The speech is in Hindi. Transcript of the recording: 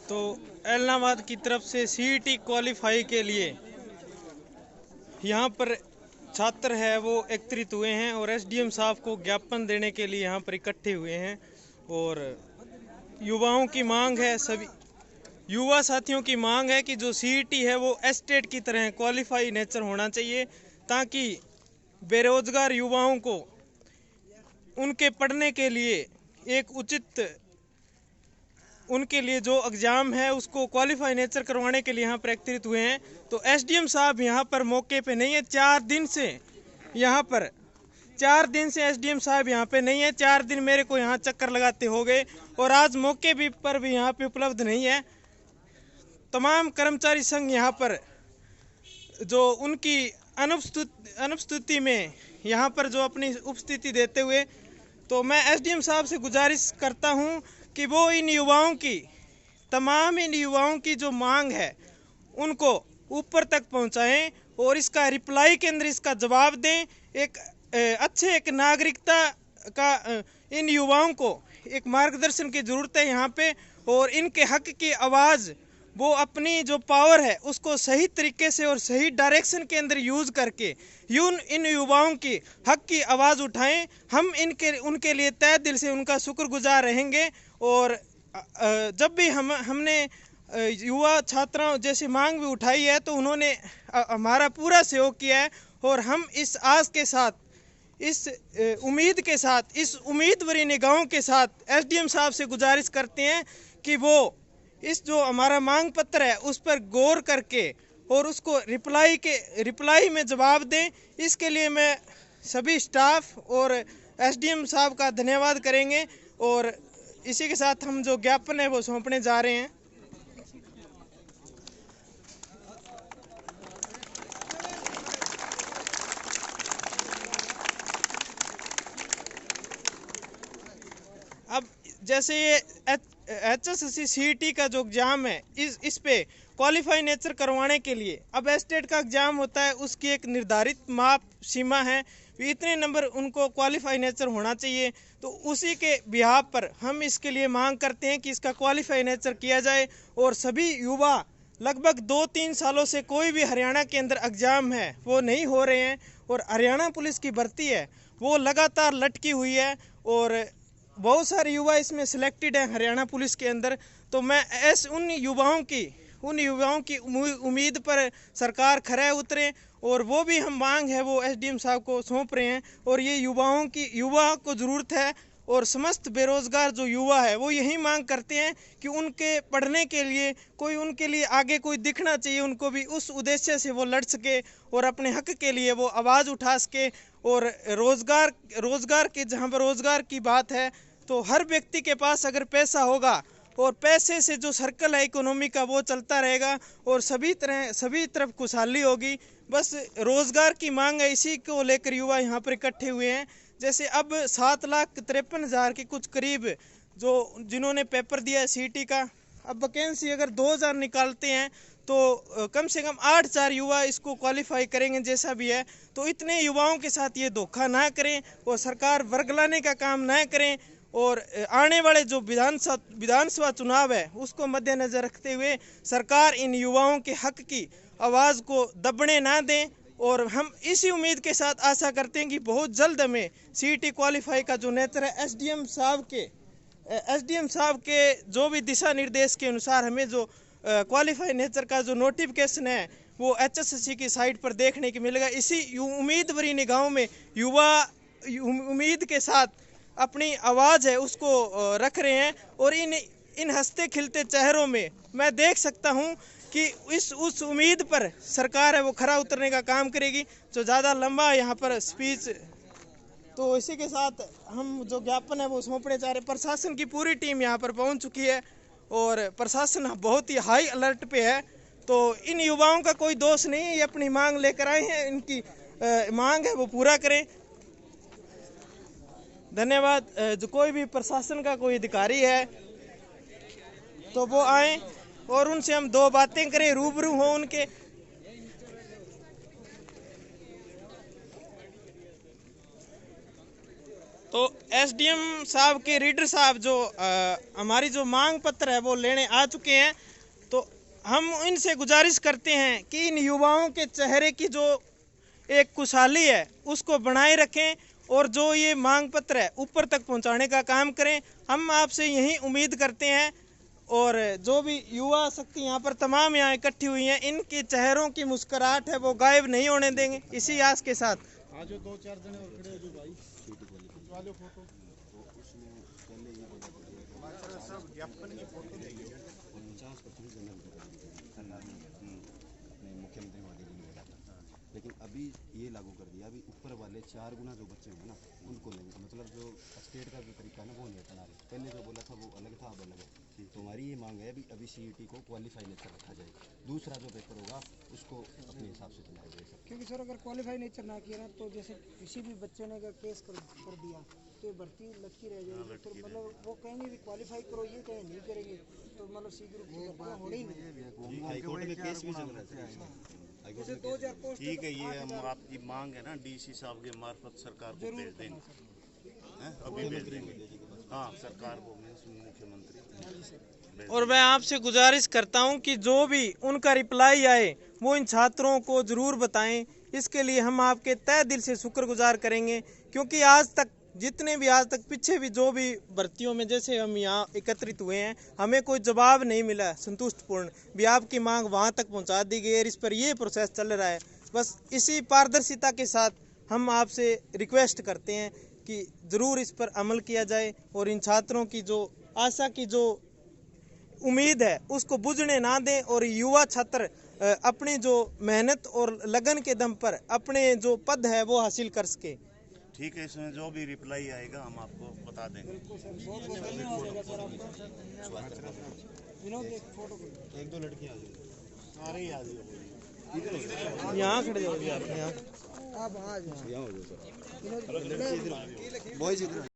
तो एलनाबाद की तरफ से सीईटी क्वालिफाई के लिए यहाँ पर छात्र है वो एकत्रित हुए हैं और एसडीएम साहब को ज्ञापन देने के लिए यहाँ पर इकट्ठे हुए हैं। और युवाओं की मांग है, सभी युवा साथियों की मांग है कि जो सीईटी है वो एस्टेट की तरह क्वालिफाई नेचर होना चाहिए, ताकि बेरोजगार युवाओं को उनके पढ़ने के लिए एक उचित, उनके लिए जो एग्जाम है उसको क्वालिफाई नेचर करवाने के लिए यहाँ पर एकत्रित हुए हैं। तो एसडीएम साहब यहाँ पर मौके पे नहीं है, 4 दिन से एसडीएम साहब यहाँ पे नहीं है। 4 दिन मेरे को यहाँ चक्कर लगाते हो गए और आज मौके भी पर भी यहाँ पे उपलब्ध नहीं है। तमाम कर्मचारी संघ यहाँ पर जो उनकी अनुपस्थिति में यहाँ पर जो अपनी उपस्थिति देते हुए, तो मैं एसडीएम साहब से गुजारिश करता हूँ कि वो इन युवाओं की जो मांग है उनको ऊपर तक पहुंचाएं और इसका रिप्लाई के अंदर इसका जवाब दें। एक नागरिकता का इन युवाओं को एक मार्गदर्शन की ज़रूरत है यहाँ पे, और इनके हक की आवाज़ वो अपनी जो पावर है उसको सही तरीके से और सही डायरेक्शन के अंदर यूज़ करके इन युवाओं की हक की आवाज़ उठाएं। हम उनके लिए तहे दिल से उनका शुक्रगुजार रहेंगे। और जब भी हमने युवा छात्राओं जैसी मांग भी उठाई है तो उन्होंने हमारा पूरा सहयोग किया है। और हम इस आस के साथ, इस उम्मीद के साथ, इस उम्मीद भरी निगाहों के साथ एसडीएम साहब से गुजारिश करते हैं कि वो इस जो हमारा मांग पत्र है उस पर गौर करके और उसको रिप्लाई में जवाब दें। इसके लिए मैं सभी स्टाफ और एसडीएम साहब का धन्यवाद करेंगे। और इसी के साथ हम जो ज्ञापन है वो सौंपने जा रहे हैं। अब जैसे ये HSC CET का जो एग्ज़ाम है इस पे क्वालिफाई नेचर करवाने के लिए अब एस्टेट का एग्ज़ाम होता है, उसकी एक निर्धारित माप सीमा है, इतने नंबर उनको क्वालिफाई नेचर होना चाहिए। तो उसी के बिहाफ पर हम इसके लिए मांग करते हैं कि इसका क्वालिफाई नेचर किया जाए। और सभी युवा लगभग 2-3 सालों से कोई भी हरियाणा के अंदर एग्ज़ाम है वो नहीं हो रहे हैं, और हरियाणा पुलिस की भर्ती है वो लगातार लटकी हुई है और बहुत सारे युवा इसमें सिलेक्टेड हैं हरियाणा पुलिस के अंदर। तो मैं उन युवाओं की उम्मीद पर सरकार खरे उतरे, और वो भी हम मांग है वो एसडीएम साहब को सौंप रहे हैं। और ये युवा को ज़रूरत है, और समस्त बेरोज़गार जो युवा है वो यही मांग करते हैं कि उनके पढ़ने के लिए उनके लिए आगे कोई दिखना चाहिए, उनको भी उस उद्देश्य से वो लड़ सके और अपने हक के लिए वो आवाज़ उठा सके। और रोज़गार की जहाँ पर रोज़गार की बात है तो हर व्यक्ति के पास अगर पैसा होगा और पैसे से जो सर्कल है इकोनॉमी का वो चलता रहेगा और सभी तरफ खुशहाली होगी। बस रोज़गार की मांग है, इसी को लेकर युवा यहाँ पर इकट्ठे हुए हैं। जैसे अब 7,53,000 के कुछ करीब जिन्होंने पेपर दिया है सीईटी का, अब वैकेंसी अगर 2,000 निकालते हैं तो कम से कम 8,000 युवा इसको क्वालिफाई करेंगे जैसा भी है। तो इतने युवाओं के साथ ये धोखा ना करें और सरकार वर्गलाने का काम ना करें। और आने वाले जो विधानसभा चुनाव है उसको मद्देनज़र रखते हुए सरकार इन युवाओं के हक की आवाज़ को दबने ना दें। और हम इसी उम्मीद के साथ आशा करते हैं कि बहुत जल्द हमें सीईटी क्वालिफाई का जो नेचर है एसडीएम साहब के जो भी दिशा निर्देश के अनुसार हमें जो क्वालिफाई नेचर का जो नोटिफिकेशन है वो HSC की साइट पर देखने को मिलेगा। इसी उम्मीद भरी निगाहों में युवा उम्मीद के साथ अपनी आवाज़ है उसको रख रहे हैं। और इन हंसते खिलते चेहरों में मैं देख सकता हूं कि उस उम्मीद पर सरकार है वो खरा उतरने का काम करेगी। जो ज़्यादा लंबा यहाँ पर स्पीच, तो इसी के साथ हम जो ज्ञापन है वो सौंपने जा रहे हैं। प्रशासन की पूरी टीम यहाँ पर पहुँच चुकी है और प्रशासन बहुत ही हाई अलर्ट पे है। तो इन युवाओं का कोई दोष नहीं है, ये अपनी मांग लेकर आए हैं, इनकी मांग है वो पूरा करें। धन्यवाद। जो कोई भी प्रशासन का कोई अधिकारी है तो वो आए और उनसे हम दो बातें करें, रूबरू हो उनके। तो एसडीएम साहब के रीडर साहब जो हमारी जो मांग पत्र है वो लेने आ चुके हैं। तो हम इनसे गुजारिश करते हैं कि इन युवाओं के चेहरे की जो एक खुशहाली है उसको बनाए रखें और जो ये मांग पत्र है ऊपर तक पहुंचाने का काम करें। हम आपसे यही उम्मीद करते हैं। और जो भी युवा शक्ति यहाँ पर तमाम यहाँ इकट्ठी हुई हैं, इनके चेहरों की मुस्कुराहट है वो गायब नहीं होने देंगे। इसी आस के साथ आज दो चार जने और खड़े हो जो भाई वाले फोटो सब ज्ञापन की फोटो देंगे। 50% मुख्यमंत्री मोदी जी ने बोला था, लेकिन अभी ये लागू कर दिया। अभी ऊपर वाले 4 गुना जो बच्चे होंगे ना उनको नहीं, मतलब जो स्टेट का जो तरीका ना वो नहीं अपना रहे। पहले जो बोला था वो अलग था, अब अलग है। तो हमारी ये मांग है अभी सीईटी को क्वालिफाई नेचर रखा जाए, दूसरा जो पेपर होगा उसको अपने हिसाब से चलाया जाए। क्योंकि सर अगर क्वालिफाई नेचर ना किया ना तो जैसे किसी भी बच्चे ने अगर केस कर दिया तो भर्ती लटकी रह जाएगी। तो मतलब वो कहेंगे भी क्वालिफाई करो, ये कहें नहीं करेंगे तो मतलब सी ग्रुप की भर्ती होनी ही नहीं। हाईकोर्ट में केस भी चल रहा है। जैसे 2000 पोस्ट ठीक है, ये हम आपकी मांग है ना डीसी साहब के मार्फत सरकार को भेज देंगे। अभी भेज देंगे। हाँ, सरकार को मुख्यमंत्री। और मैं आपसे गुजारिश करता हूं कि जो भी उनका रिप्लाई आए वो इन छात्रों को ज़रूर बताएं। इसके लिए हम आपके तहे दिल से शुक्रगुजार करेंगे, क्योंकि आज तक जितने भी आज तक पीछे भी जो भी भर्तियों में जैसे हम यहाँ एकत्रित हुए हैं, हमें कोई जवाब नहीं मिला संतुष्टपूर्ण भी। आपकी मांग वहाँ तक पहुँचा दी गई और इस पर ये प्रोसेस चल रहा है। बस इसी पारदर्शिता के साथ हम आपसे रिक्वेस्ट करते हैं कि ज़रूर इस पर अमल किया जाए और इन छात्रों की जो आशा की जो उम्मीद है उसको बुझने ना दें और युवा छात्र अपनी जो मेहनत और लगन के दम पर अपने जो पद है वो हासिल कर सके। ठीक है, इसमें जो भी रिप्लाई आएगा हम आपको बता देंगे। एक दो लड़कियां आ रही है, यहाँ खड़े हो गए आप यहाँ। आप आ जाओ। यहाँ हो जाओ सर। बॉयज इधर